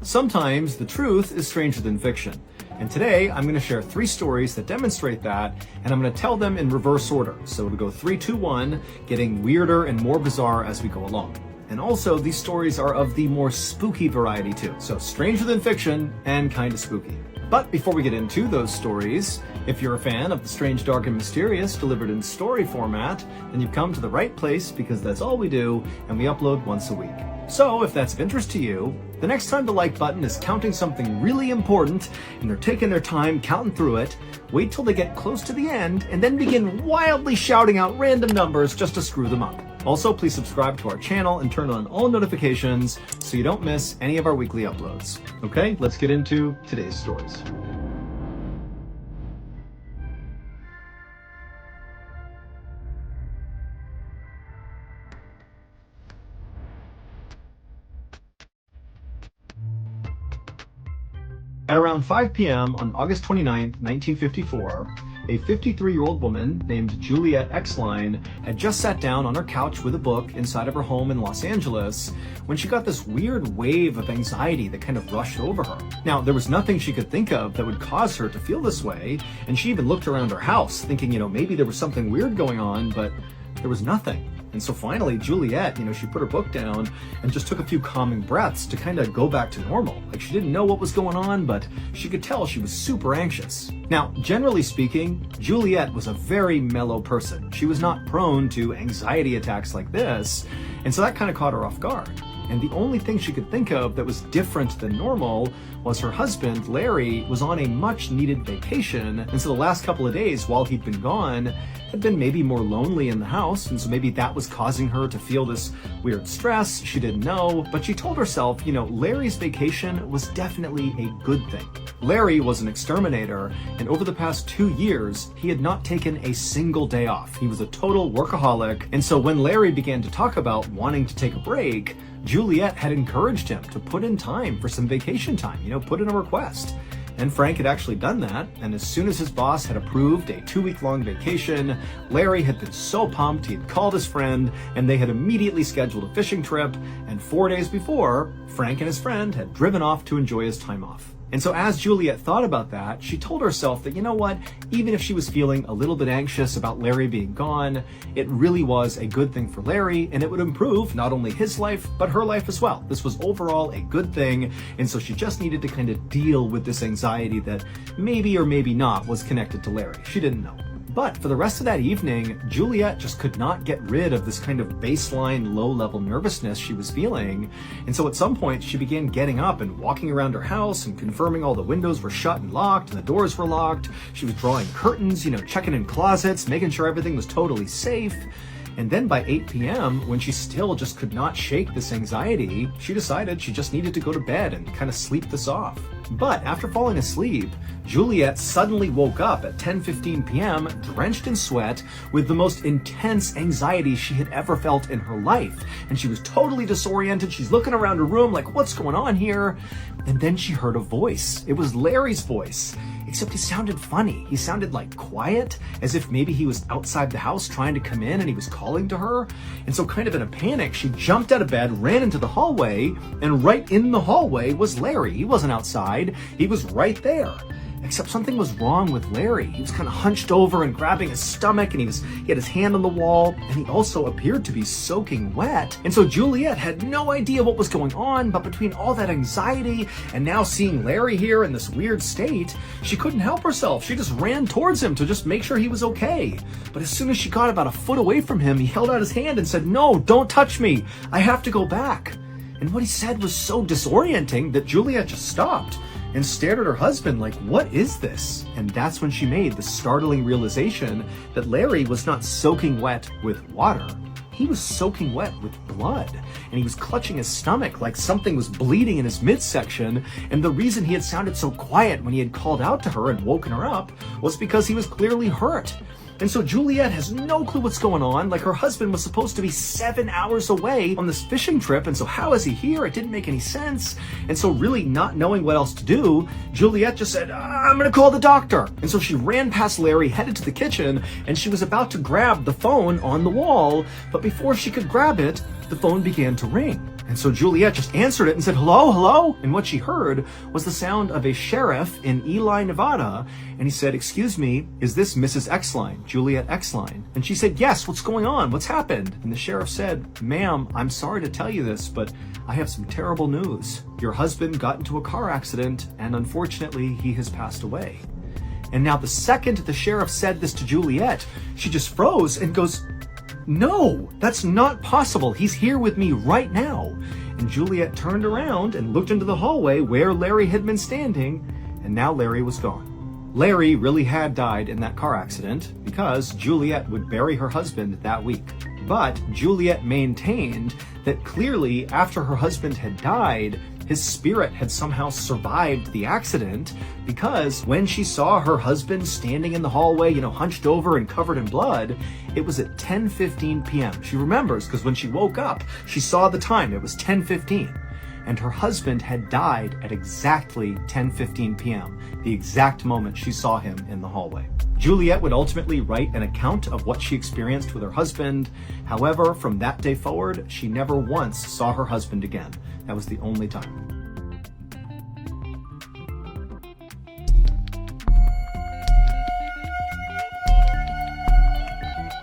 Sometimes the truth is stranger than fiction. And today I'm going to share 3 stories that demonstrate that, and I'm going to tell them in reverse order. So it'll go 3, 2, 1, getting weirder and more bizarre as we go along. And also, these stories are of the more spooky variety too. So stranger than fiction and kind of spooky. But before we get into those stories, if you're a fan of the strange, dark, and mysterious delivered in story format, then you've come to the right place, because that's all we do, and we upload once a week. So if that's of interest to you, the next time the like button is counting something really important and they're taking their time counting through it, wait till they get close to the end and then begin wildly shouting out random numbers just to screw them up. Also, please subscribe to our channel and turn on all notifications so you don't miss any of our weekly uploads. Okay, let's get into today's stories. At around 5 p.m. on August 29, 1954, a 53-year-old woman named Juliet Exline had just sat down on her couch with a book inside of her home in Los Angeles when she got this weird wave of anxiety that kind of rushed over her. Now, there was nothing she could think of that would cause her to feel this way, and she even looked around her house thinking, maybe there was something weird going on, but there was nothing. And so finally, Juliet, she put her book down and just took a few calming breaths to kind of go back to normal. Like, she didn't know what was going on, but she could tell she was super anxious. Now, generally speaking, Juliet was a very mellow person. She was not prone to anxiety attacks like this, and so that kind of caught her off guard. And the only thing she could think of that was different than normal was her husband, Larry, was on a much needed vacation. And so the last couple of days while he'd been gone had been maybe more lonely in the house. And so maybe that was causing her to feel this weird stress. She didn't know, but she told herself, Larry's vacation was definitely a good thing. Larry was an exterminator, and over the past 2 years, he had not taken a single day off. He was a total workaholic. And so when Larry began to talk about wanting to take a break, Juliet had encouraged him to put in time for some vacation time, put in a request. And Frank had actually done that, and as soon as his boss had approved a 2-week-long vacation, Larry had been so pumped he had called his friend, and they had immediately scheduled a fishing trip, and 4 days before, Frank and his friend had driven off to enjoy his time off. And so as Juliet thought about that, she told herself that, even if she was feeling a little bit anxious about Larry being gone, it really was a good thing for Larry, and it would improve not only his life, but her life as well. This was overall a good thing, and so she just needed to kind of deal with this anxiety that maybe or maybe not was connected to Larry. She didn't know. But for the rest of that evening, Juliet just could not get rid of this kind of baseline low-level nervousness she was feeling. And so at some point, she began getting up and walking around her house and confirming all the windows were shut and locked and the doors were locked. She was drawing curtains, checking in closets, making sure everything was totally safe. And then by 8 p.m., when she still just could not shake this anxiety, she decided she just needed to go to bed and kind of sleep this off. But after falling asleep, Juliet suddenly woke up at 10:15 p.m., drenched in sweat, with the most intense anxiety she had ever felt in her life. And she was totally disoriented. She's looking around her room like, what's going on here? And then she heard a voice. It was Larry's voice. Except he sounded funny. He sounded like quiet, as if maybe he was outside the house trying to come in and he was calling to her. And so kind of in a panic, she jumped out of bed, ran into the hallway, and right in the hallway was Larry. He wasn't outside. He was right there. Except something was wrong with Larry. He was kind of hunched over and grabbing his stomach, and he had his hand on the wall, and he also appeared to be soaking wet. And so Juliet had no idea what was going on, but between all that anxiety and now seeing Larry here in this weird state, she couldn't help herself. She just ran towards him to just make sure he was okay. But as soon as she got about a foot away from him, he held out his hand and said, "No, don't touch me. I have to go back." And what he said was so disorienting that Juliet just stopped and stared at her husband like, what is this? And that's when she made the startling realization that Larry was not soaking wet with water. He was soaking wet with blood, and he was clutching his stomach like something was bleeding in his midsection. And the reason he had sounded so quiet when he had called out to her and woken her up was because he was clearly hurt. And so Juliet has no clue what's going on. Like, her husband was supposed to be 7 hours away on this fishing trip, and so how is he here? It didn't make any sense. And so really not knowing what else to do, Juliet just said, I'm gonna call the doctor. And so she ran past Larry, headed to the kitchen, and she was about to grab the phone on the wall, but before she could grab it, the phone began to ring. And so Juliet just answered it and said, hello, hello. And what she heard was the sound of a sheriff in Ely, Nevada. And he said, excuse me, is this Mrs. Exline, Juliet Exline? And she said, yes, what's going on? What's happened? And the sheriff said, ma'am, I'm sorry to tell you this, but I have some terrible news. Your husband got into a car accident, and unfortunately, he has passed away. And now the second the sheriff said this to Juliet, she just froze and goes, no, that's not possible. He's here with me right now. And Juliet turned around and looked into the hallway where Larry had been standing, and now Larry was gone. Larry really had died in that car accident because Juliet would bury her husband that week. But Juliet maintained that clearly after her husband had died, his spirit had somehow survived the accident, because when she saw her husband standing in the hallway, hunched over and covered in blood, it was at 10:15 p.m. She remembers because when she woke up, she saw the time. It was 10:15. And her husband had died at exactly 10:15 p.m., the exact moment she saw him in the hallway. Juliet would ultimately write an account of what she experienced with her husband. However, from that day forward, she never once saw her husband again. That was the only time.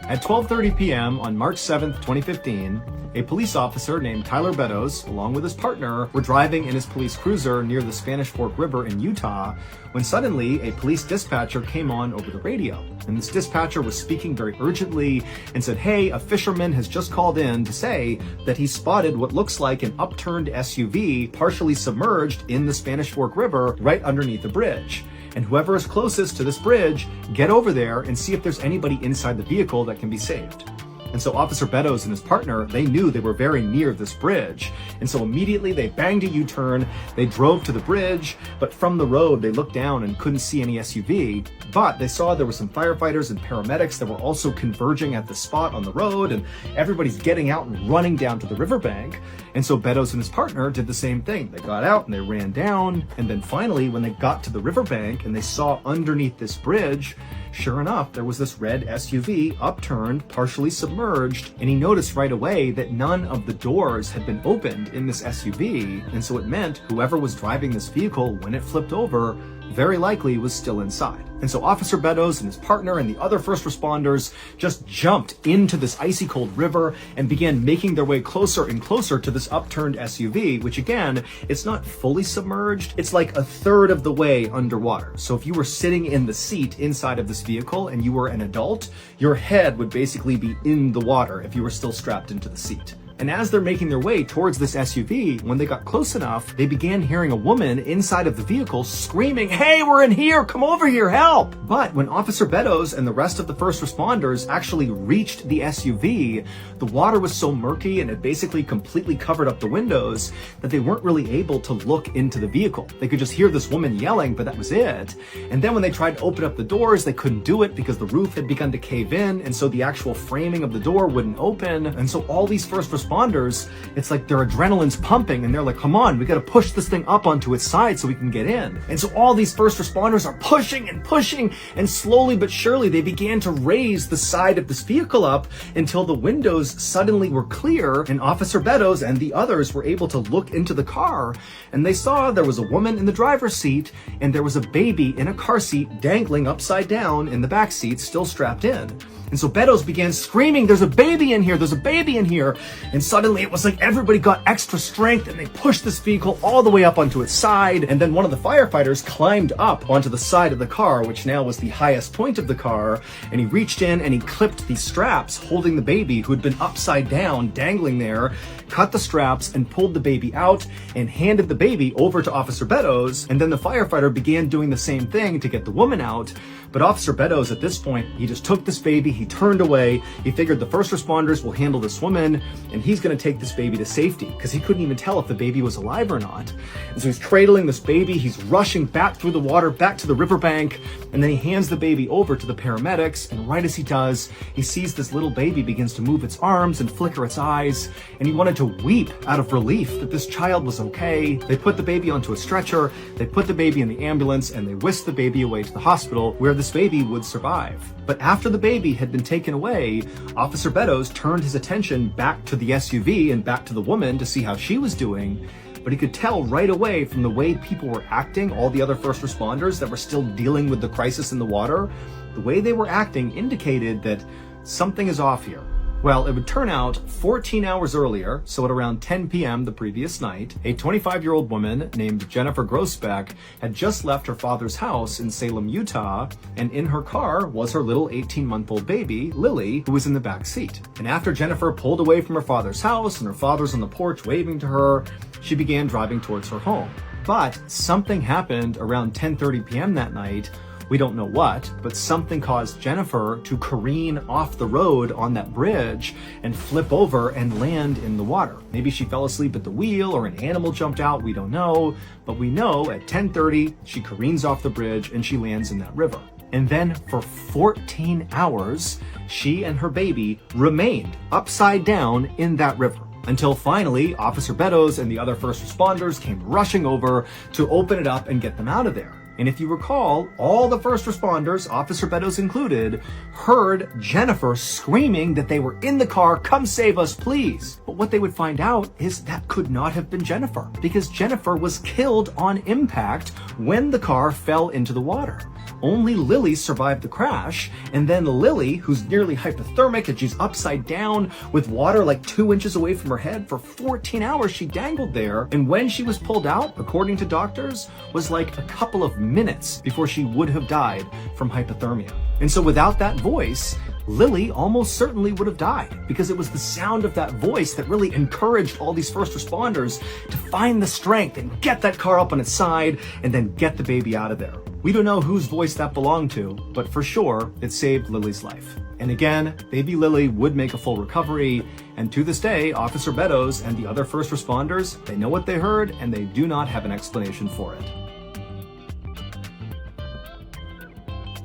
At 12:30 p.m. on March 7th, 2015, a police officer named Tyler Beddoes, along with his partner, were driving in his police cruiser near the Spanish Fork River in Utah when suddenly a police dispatcher came on over the radio. And this dispatcher was speaking very urgently and said, hey, a fisherman has just called in to say that he spotted what looks like an upturned SUV partially submerged in the Spanish Fork River right underneath the bridge. And whoever is closest to this bridge, get over there and see if there's anybody inside the vehicle that can be saved. And so Officer Beddoes and his partner, they knew they were very near this bridge. And so immediately they banged a U-turn, they drove to the bridge, but from the road they looked down and couldn't see any SUV. But they saw there were some firefighters and paramedics that were also converging at the spot on the road, and everybody's getting out and running down to the riverbank. And so Beddoes and his partner did the same thing. They got out and they ran down, and then finally when they got to the riverbank and they saw underneath this bridge, sure enough, there was this red SUV upturned, partially submerged, and he noticed right away that none of the doors had been opened in this SUV, and so it meant whoever was driving this vehicle when it flipped over very likely was still inside. And so Officer Beddoes and his partner and the other first responders just jumped into this icy cold river and began making their way closer and closer to this upturned SUV, which again, it's not fully submerged. It's like a third of the way underwater. So if you were sitting in the seat inside of this vehicle and you were an adult, your head would basically be in the water if you were still strapped into the seat. And as they're making their way towards this SUV, when they got close enough, they began hearing a woman inside of the vehicle screaming, hey, we're in here, come over here, help! But when Officer Beddoes and the rest of the first responders actually reached the SUV, the water was so murky and it basically completely covered up the windows that they weren't really able to look into the vehicle. They could just hear this woman yelling, but that was it. And then when they tried to open up the doors, they couldn't do it because the roof had begun to cave in, and so the actual framing of the door wouldn't open. And so all these first responders, it's like their adrenaline's pumping and they're like, come on, we got to push this thing up onto its side so we can get in. And so all these first responders are pushing and pushing, and slowly but surely they began to raise the side of this vehicle up until the windows suddenly were clear, and Officer Beddoes and the others were able to look into the car, and they saw there was a woman in the driver's seat and there was a baby in a car seat dangling upside down in the back seat, still strapped in. And so Beddoes began screaming, there's a baby in here, there's a baby in here. And suddenly it was like everybody got extra strength and they pushed this vehicle all the way up onto its side. And then one of the firefighters climbed up onto the side of the car, which now was the highest point of the car. And he reached in and he clipped the straps holding the baby who had been upside down, dangling there, cut the straps and pulled the baby out and handed the baby over to Officer Beddoes. And then the firefighter began doing the same thing to get the woman out. But Officer Beddoes at this point, he just took this baby, he turned away, he figured the first responders will handle this woman, and he's gonna take this baby to safety, because he couldn't even tell if the baby was alive or not. And so he's cradling this baby, he's rushing back through the water, back to the riverbank, and then he hands the baby over to the paramedics, and right as he does, he sees this little baby begins to move its arms and flicker its eyes, and he wanted to weep out of relief that this child was okay. They put the baby onto a stretcher, they put the baby in the ambulance, and they whisked the baby away to the hospital, where the this baby would survive. But after the baby had been taken away, Officer Beddoes turned his attention back to the SUV and back to the woman to see how she was doing. But he could tell right away from the way people were acting, all the other first responders that were still dealing with the crisis in the water, the way they were acting indicated that something is off here. Well, it would turn out 14 hours earlier, so at around 10 p.m. the previous night, a 25-year-old woman named Jennifer Grossbeck had just left her father's house in Salem, Utah, and in her car was her little 18-month-old baby, Lily, who was in the back seat. And after Jennifer pulled away from her father's house and her father's on the porch waving to her, she began driving towards her home. But something happened around 10:30 p.m. that night. We don't know what, but something caused Jennifer to careen off the road on that bridge and flip over and land in the water. Maybe she fell asleep at the wheel or an animal jumped out, we don't know. But we know at 10:30, she careens off the bridge and she lands in that river. And then for 14 hours, she and her baby remained upside down in that river. Until finally, Officer Beddoes and the other first responders came rushing over to open it up and get them out of there. And if you recall, all the first responders, Officer Beddoes included, heard Jennifer screaming that they were in the car, "Come save us, please." But what they would find out is that could not have been Jennifer, because Jennifer was killed on impact when the car fell into the water. Only Lily survived the crash, and then Lily, who's nearly hypothermic and she's upside down with water like 2 inches away from her head, for 14 hours she dangled there, and when she was pulled out, according to doctors, was like a couple of minutes before she would have died from hypothermia. And so without that voice, Lily almost certainly would have died, because it was the sound of that voice that really encouraged all these first responders to find the strength and get that car up on its side and then get the baby out of there. We don't know whose voice that belonged to, but for sure, it saved Lily's life. And again, baby Lily would make a full recovery, and to this day, Officer Beddoes and the other first responders, they know what they heard and they do not have an explanation for it.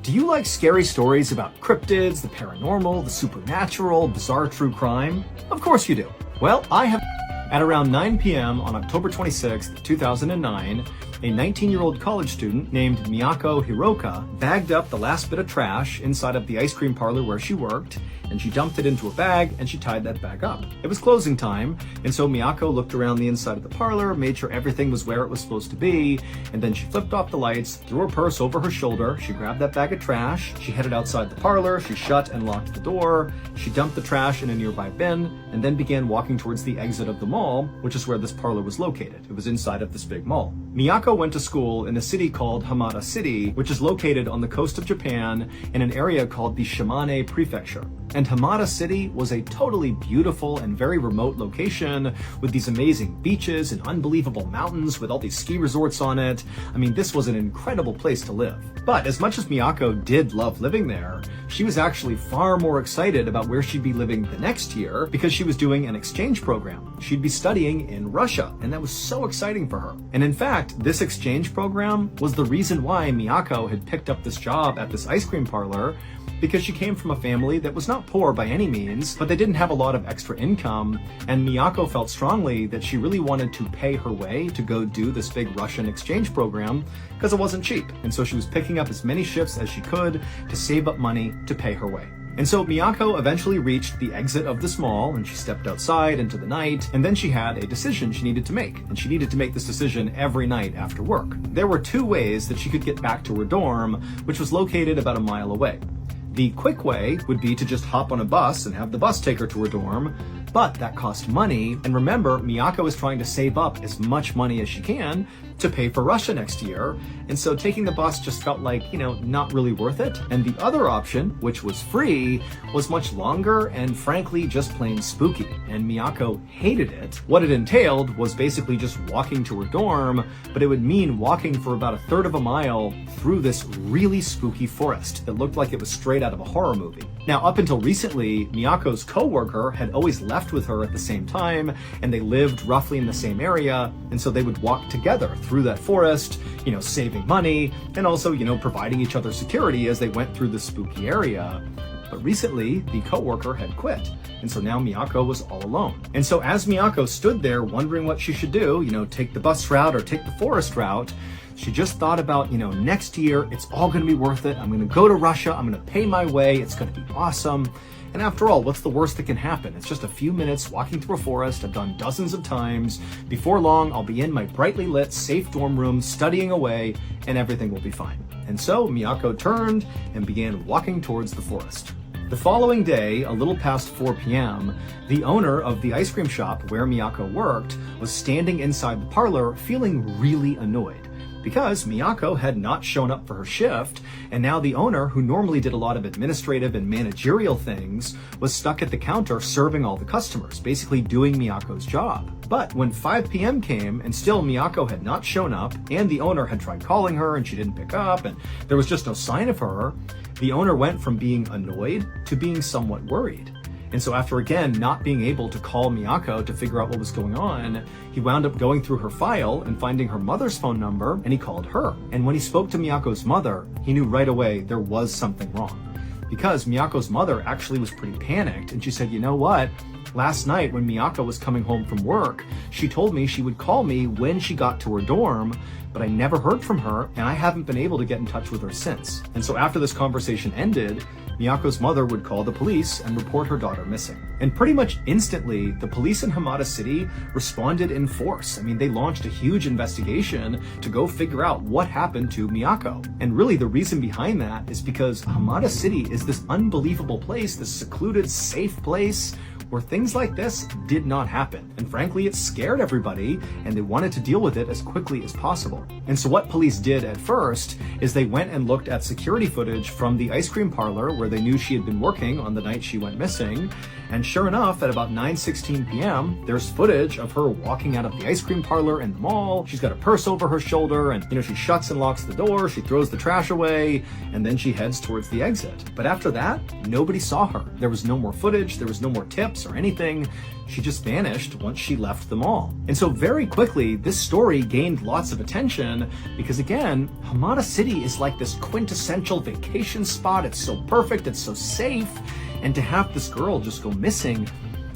Do you like scary stories about cryptids, the paranormal, the supernatural, bizarre true crime? Of course you do. Well, I have. At around 9 p.m. on October 26, 2009, a 19-year-old college student named Miyako Hiroka bagged up the last bit of trash inside of the ice cream parlor where she worked, and she dumped it into a bag and she tied that bag up. It was closing time, and so Miyako looked around the inside of the parlor, made sure everything was where it was supposed to be, and then she flipped off the lights, threw her purse over her shoulder, she grabbed that bag of trash, she headed outside the parlor, she shut and locked the door, she dumped the trash in a nearby bin, and then began walking towards the exit of the mall, which is where this parlor was located. It was inside of this big mall. Miyako went to school in a city called Hamada City, which is located on the coast of Japan in an area called the Shimane Prefecture. And Hamada City was a totally beautiful and very remote location with these amazing beaches and unbelievable mountains with all these ski resorts on it. I mean, this was an incredible place to live. But as much as Miyako did love living there, she was actually far more excited about where she'd be living the next year because she was doing an exchange program. She'd be studying in Russia, and that was so exciting for her. And in fact, this exchange program was the reason why Miyako had picked up this job at this ice cream parlor, because she came from a family that was not poor by any means, but they didn't have a lot of extra income, and Miyako felt strongly that she really wanted to pay her way to go do this big Russian exchange program because it wasn't cheap. And so she was picking up as many shifts as she could to save up money to pay her way. And so Miyako eventually reached the exit of this mall, and she stepped outside into the night, and then she had a decision she needed to make, and she needed to make this decision every night after work. There were two ways that she could get back to her dorm, which was located about a mile away. The quick way would be to just hop on a bus and have the bus take her to her dorm, but that cost money, and remember, Miyako is trying to save up as much money as she can to pay for Russia next year, and so taking the bus just felt like, not really worth it. And the other option, which was free, was much longer and frankly just plain spooky, and Miyako hated it. What it entailed was basically just walking to her dorm, but it would mean walking for about a third of a mile through this really spooky forest that looked like it was straight out of a horror movie. Now, up until recently, Miyako's coworker had always left with her at the same time, and they lived roughly in the same area, and so they would walk together through that forest, saving money, and also, providing each other security as they went through the spooky area. But recently, the coworker had quit, and so now Miyako was all alone. And so as Miyako stood there wondering what she should do, take the bus route or take the forest route, she just thought about, next year, it's all gonna be worth it. I'm gonna go to Russia, I'm gonna pay my way, it's gonna be awesome. And after all, what's the worst that can happen? It's just a few minutes walking through a forest I've done dozens of times. Before long, I'll be in my brightly lit, safe dorm room, studying away, and everything will be fine. And so Miyako turned and began walking towards the forest. The following day, a little past 4 p.m., the owner of the ice cream shop where Miyako worked was standing inside the parlor feeling really annoyed, because Miyako had not shown up for her shift, and now the owner, who normally did a lot of administrative and managerial things, was stuck at the counter serving all the customers, basically doing Miyako's job. But when 5 p.m. came and still Miyako had not shown up, and the owner had tried calling her and she didn't pick up, and there was just no sign of her, the owner went from being annoyed to being somewhat worried. And so after again not being able to call Miyako to figure out what was going on, he wound up going through her file and finding her mother's phone number, and he called her. And when he spoke to Miyako's mother, he knew right away there was something wrong. Because Miyako's mother actually was pretty panicked, and she said, you know what? Last night when Miyako was coming home from work, she told me she would call me when she got to her dorm, but I never heard from her, and I haven't been able to get in touch with her since. And so after this conversation ended, Miyako's mother would call the police and report her daughter missing. And pretty much instantly, the police in Hamada City responded in force. I mean, they launched a huge investigation to go figure out what happened to Miyako. And really the reason behind that is because Hamada City is this unbelievable place, this secluded, safe place where things like this did not happen. And frankly, it scared everybody, and they wanted to deal with it as quickly as possible. And so what police did at first is they went and looked at security footage from the ice cream parlor where they knew she had been working on the night she went missing. And sure enough, at about 9:16 p.m., there's footage of her walking out of the ice cream parlor in the mall. She's got a purse over her shoulder, and she shuts and locks the door, she throws the trash away, and then she heads towards the exit. But after that, nobody saw her. There was no more footage, there was no more tips or anything. She just vanished once she left the mall. And so very quickly, this story gained lots of attention because again, Hamada City is like this quintessential vacation spot. It's so perfect, it's so safe. And to have this girl just go missing,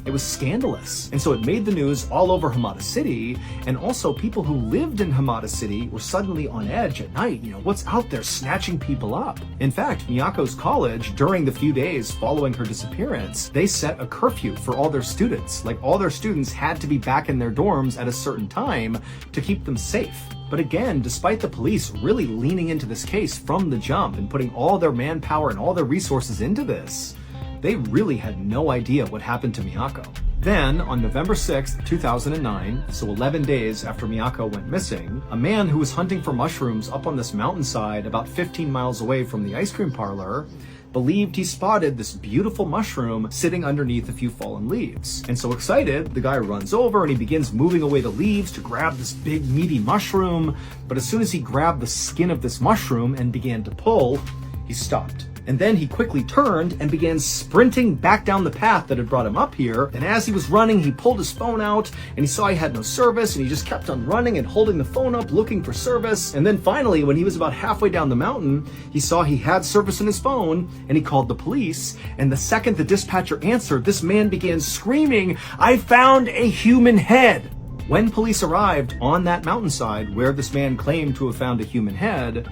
it was scandalous. And so it made the news all over Hamada City, and also people who lived in Hamada City were suddenly on edge at night. What's out there snatching people up? In fact, Miyako's college, during the few days following her disappearance, they set a curfew for all their students. Like all their students had to be back in their dorms at a certain time to keep them safe. But again, despite the police really leaning into this case from the jump and putting all their manpower and all their resources into this, they really had no idea what happened to Miyako. Then, on November 6th, 2009, so 11 days after Miyako went missing, a man who was hunting for mushrooms up on this mountainside about 15 miles away from the ice cream parlor believed he spotted this beautiful mushroom sitting underneath a few fallen leaves. And so excited, the guy runs over and he begins moving away the leaves to grab this big meaty mushroom. But as soon as he grabbed the skin of this mushroom and began to pull, he stopped. And then he quickly turned and began sprinting back down the path that had brought him up here. And as he was running, he pulled his phone out and he saw he had no service, and he just kept on running and holding the phone up, looking for service. And then finally, when he was about halfway down the mountain, he saw he had service in his phone and he called the police. And the second the dispatcher answered, this man began screaming, "I found a human head!" When police arrived on that mountainside where this man claimed to have found a human head,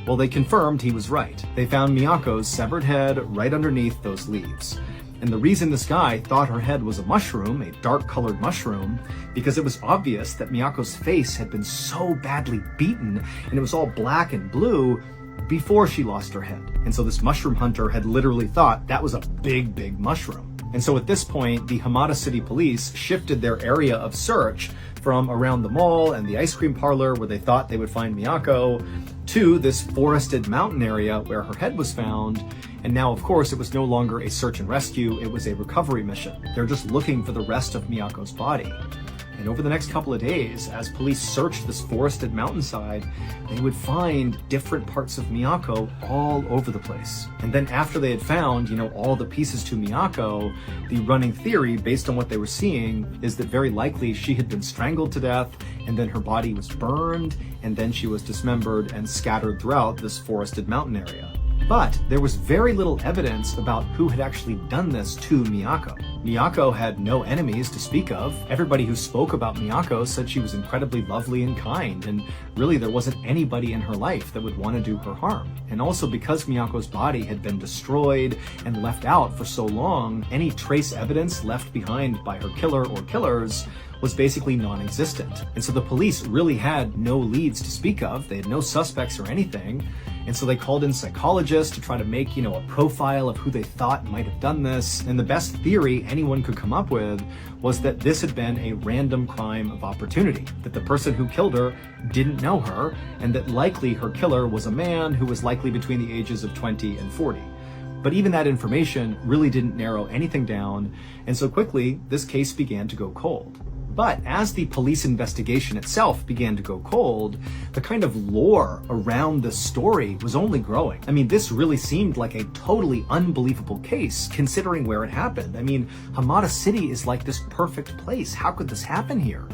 well, they confirmed he was right. They found Miyako's severed head right underneath those leaves. And the reason this guy thought her head was a mushroom, a dark-colored mushroom, because it was obvious that Miyako's face had been so badly beaten and it was all black and blue before she lost her head. And so this mushroom hunter had literally thought that was a big, big mushroom. And so at this point, the Hamada City police shifted their area of search from around the mall and the ice cream parlor where they thought they would find Miyako to this forested mountain area where her head was found. And now, of course, it was no longer a search and rescue, it was a recovery mission. They're just looking for the rest of Miyako's body. And over the next couple of days, as police searched this forested mountainside, they would find different parts of Miyako all over the place. And then after they had found, all the pieces to Miyako, the running theory, based on what they were seeing, is that very likely she had been strangled to death, and then her body was burned, and then she was dismembered and scattered throughout this forested mountain area. But there was very little evidence about who had actually done this to Miyako. Miyako had no enemies to speak of. Everybody who spoke about Miyako said she was incredibly lovely and kind, and really there wasn't anybody in her life that would want to do her harm. And also because Miyako's body had been destroyed and left out for so long, any trace evidence left behind by her killer or killers was basically non-existent. And so the police really had no leads to speak of. They had no suspects or anything. And so they called in psychologists to try to make, a profile of who they thought might have done this. And the best theory anyone could come up with was that this had been a random crime of opportunity, that the person who killed her didn't know her, and that likely her killer was a man who was likely between the ages of 20 and 40. But even that information really didn't narrow anything down, and so quickly this case began to go cold. But as the police investigation itself began to go cold, the kind of lore around this story was only growing. I mean, this really seemed like a totally unbelievable case considering where it happened. I mean, Hamada City is like this perfect place. How could this happen here?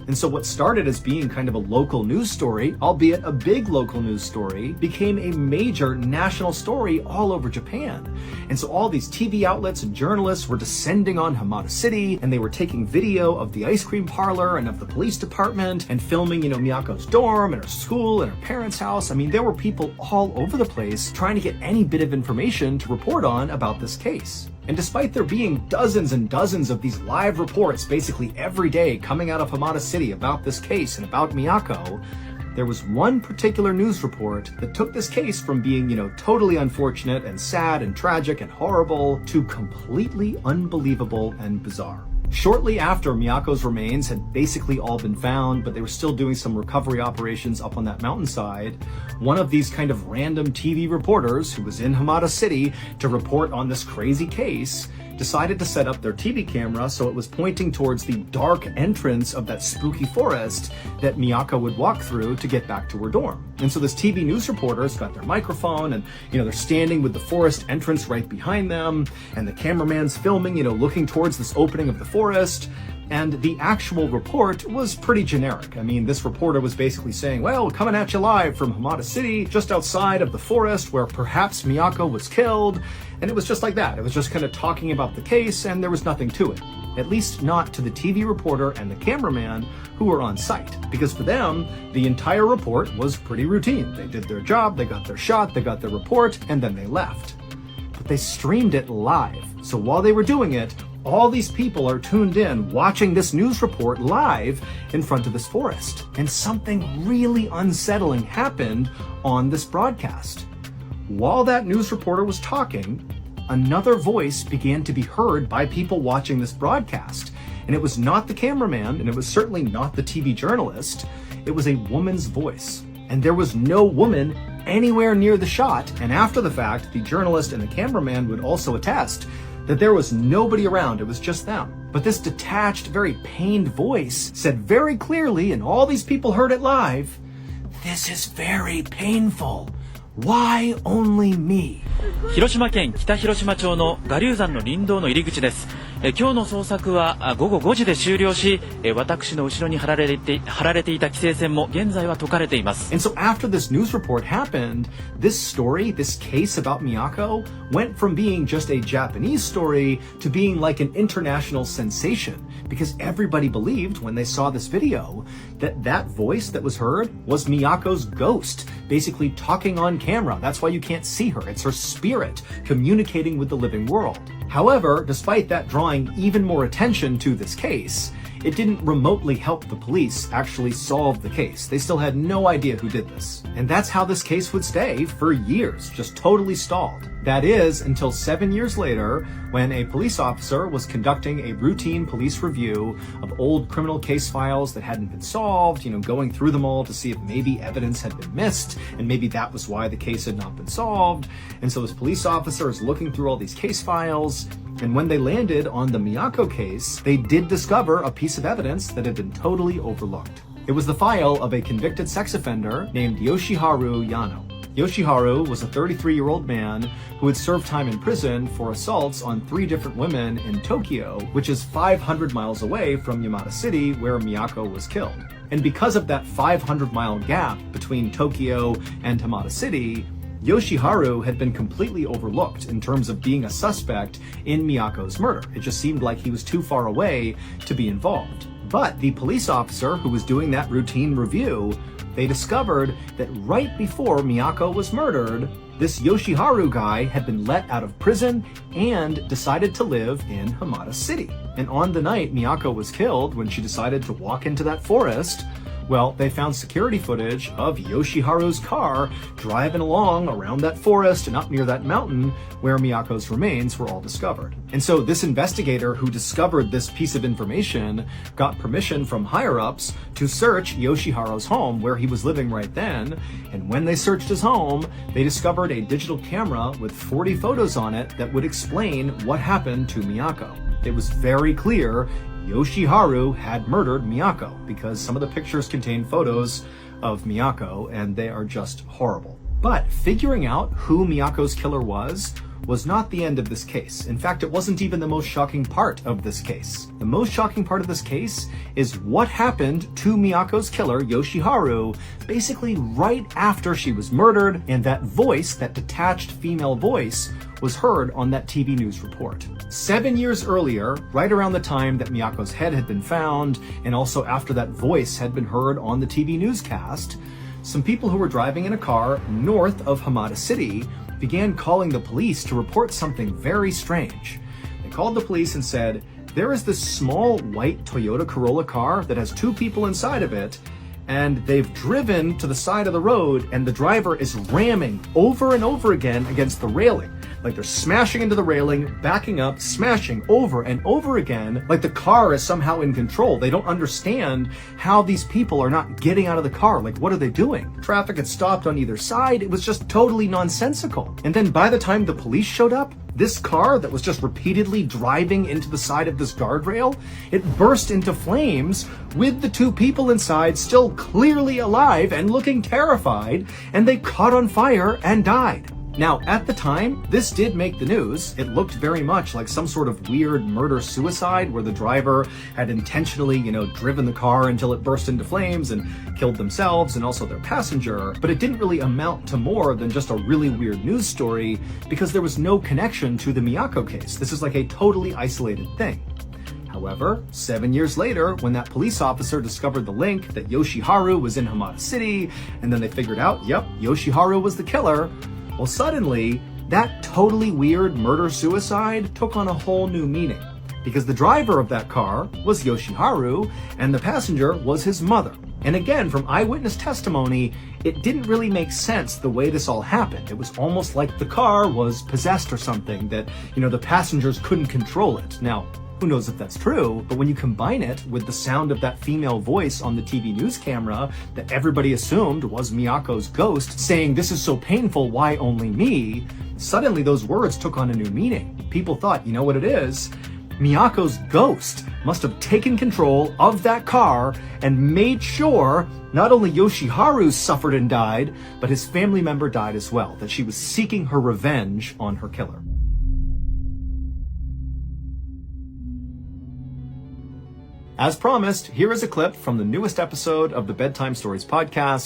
And so what started as being kind of a local news story, albeit a big local news story, became a major national story all over Japan. And so all these TV outlets and journalists were descending on Hamada City, and they were taking video of the ice cream parlor and of the police department and filming, Miyako's dorm and her school and her parents' house. I mean, there were people all over the place trying to get any bit of information to report on about this case. And despite there being dozens and dozens of these live reports basically every day coming out of Hamada City about this case and about Miyako, there was one particular news report that took this case from being, totally unfortunate and sad and tragic and horrible to completely unbelievable and bizarre. Shortly after Miyako's remains had basically all been found, but they were still doing some recovery operations up on that mountainside, one of these kind of random TV reporters who was in Hamada City to report on this crazy case decided to set up their TV camera so it was pointing towards the dark entrance of that spooky forest that Miyako would walk through to get back to her dorm. And so this TV news reporter's got their microphone and, they're standing with the forest entrance right behind them, and the cameraman's filming, looking towards this opening of the forest. And the actual report was pretty generic. I mean, this reporter was basically saying, well, coming at you live from Hamada City, just outside of the forest where perhaps Miyako was killed. And it was just like that. It was just kind of talking about the case, and there was nothing to it. At least not to the TV reporter and the cameraman who were on site. Because for them, the entire report was pretty routine. They did their job, they got their shot, they got their report, and then they left. But they streamed it live. So while they were doing it, all these people are tuned in watching this news report live in front of this forest. And something really unsettling happened on this broadcast. While that news reporter was talking, another voice began to be heard by people watching this broadcast. And it was not the cameraman, and it was certainly not the TV journalist. It was a woman's voice. And there was no woman anywhere near the shot. And after the fact, the journalist and the cameraman would also attest that there was nobody around, it was just them. But this detached, very pained voice said very clearly, and all these people heard it live, "This is very painful. Why only me?" 広島県北広島町の我流山の林道の入り口です。今日の捜索は午後5時で終了し、私の後ろに張られていた規制線も現在は解かれています。And so after this news report happened, this story, this case about Miyako, went from being just a Japanese story to being like an international sensation. Because everybody believed when they saw this video that that voice that was heard was Miyako's ghost, basically talking on camera. That's why you can't see her. It's her spirit communicating with the living world. However, despite that drawing even more attention to this case, it didn't remotely help the police actually solve the case. They still had no idea who did this. And that's how this case would stay for years, just totally stalled. That is, until 7 years later, when a police officer was conducting a routine police review of old criminal case files that hadn't been solved, going through them all to see if maybe evidence had been missed, and maybe that was why the case had not been solved. And so this police officer is looking through all these case files, and when they landed on the Miyako case, they did discover a piece of evidence that had been totally overlooked. It was the file of a convicted sex offender named Yoshiharu Yano. Yoshiharu was a 33-year-old man who had served time in prison for assaults on 3 different women in Tokyo, which is 500 miles away from Yamada City, where Miyako was killed. And because of that 500-mile gap between Tokyo and Hamada City, Yoshiharu had been completely overlooked in terms of being a suspect in Miyako's murder. It just seemed like he was too far away to be involved. But the police officer who was doing that routine review, they discovered that right before Miyako was murdered, this Yoshiharu guy had been let out of prison and decided to live in Hamada City. And on the night Miyako was killed, when she decided to walk into that forest, well, they found security footage of Yoshiharu's car driving along around that forest and up near that mountain where Miyako's remains were all discovered. And so this investigator who discovered this piece of information got permission from higher-ups to search Yoshiharu's home where he was living right then. And when they searched his home, they discovered a digital camera with 40 photos on it that would explain what happened to Miyako. It was very clear Yoshiharu had murdered Miyako because some of the pictures contain photos of Miyako and they are just horrible. But figuring out who Miyako's killer was not the end of this case. In fact, it wasn't even the most shocking part of this case. The most shocking part of this case is what happened to Miyako's killer, Yoshiharu, basically right after she was murdered, and that voice, that detached female voice, was heard on that TV news report. 7 years earlier, right around the time that Miyako's head had been found, and also after that voice had been heard on the TV newscast, some people who were driving in a car north of Hamada City began calling the police to report something very strange. They called the police and said, there is this small white Toyota Corolla car that has 2 people inside of it, and they've driven to the side of the road and the driver is ramming over and over again against the railing. Like they're smashing into the railing, backing up, smashing over and over again, like the car is somehow in control. They don't understand how these people are not getting out of the car. Like, what are they doing? Traffic had stopped on either side. It was just totally nonsensical. And then by the time the police showed up, this car that was just repeatedly driving into the side of this guardrail, it burst into flames with the 2 people inside still clearly alive and looking terrified, and they caught on fire and died. Now, at the time, this did make the news. It looked very much like some sort of weird murder-suicide where the driver had intentionally, driven the car until it burst into flames and killed themselves and also their passenger. But it didn't really amount to more than just a really weird news story because there was no connection to the Miyako case. This is like a totally isolated thing. However, 7 years later, when that police officer discovered the link that Yoshiharu was in Hamada City, and then they figured out, yep, Yoshiharu was the killer, well, suddenly, that totally weird murder-suicide took on a whole new meaning, because the driver of that car was Yoshiharu, and the passenger was his mother. And again, from eyewitness testimony, it didn't really make sense the way this all happened. It was almost like the car was possessed or something, that, the passengers couldn't control it. Now, who knows if that's true, but when you combine it with the sound of that female voice on the TV news camera that everybody assumed was Miyako's ghost saying, "This is so painful, why only me?" suddenly those words took on a new meaning. People thought, you know what it is? Miyako's ghost must have taken control of that car and made sure not only Yoshiharu suffered and died, but his family member died as well, that she was seeking her revenge on her killer. As promised, here is a clip from the newest episode of the Bedtime Stories podcast.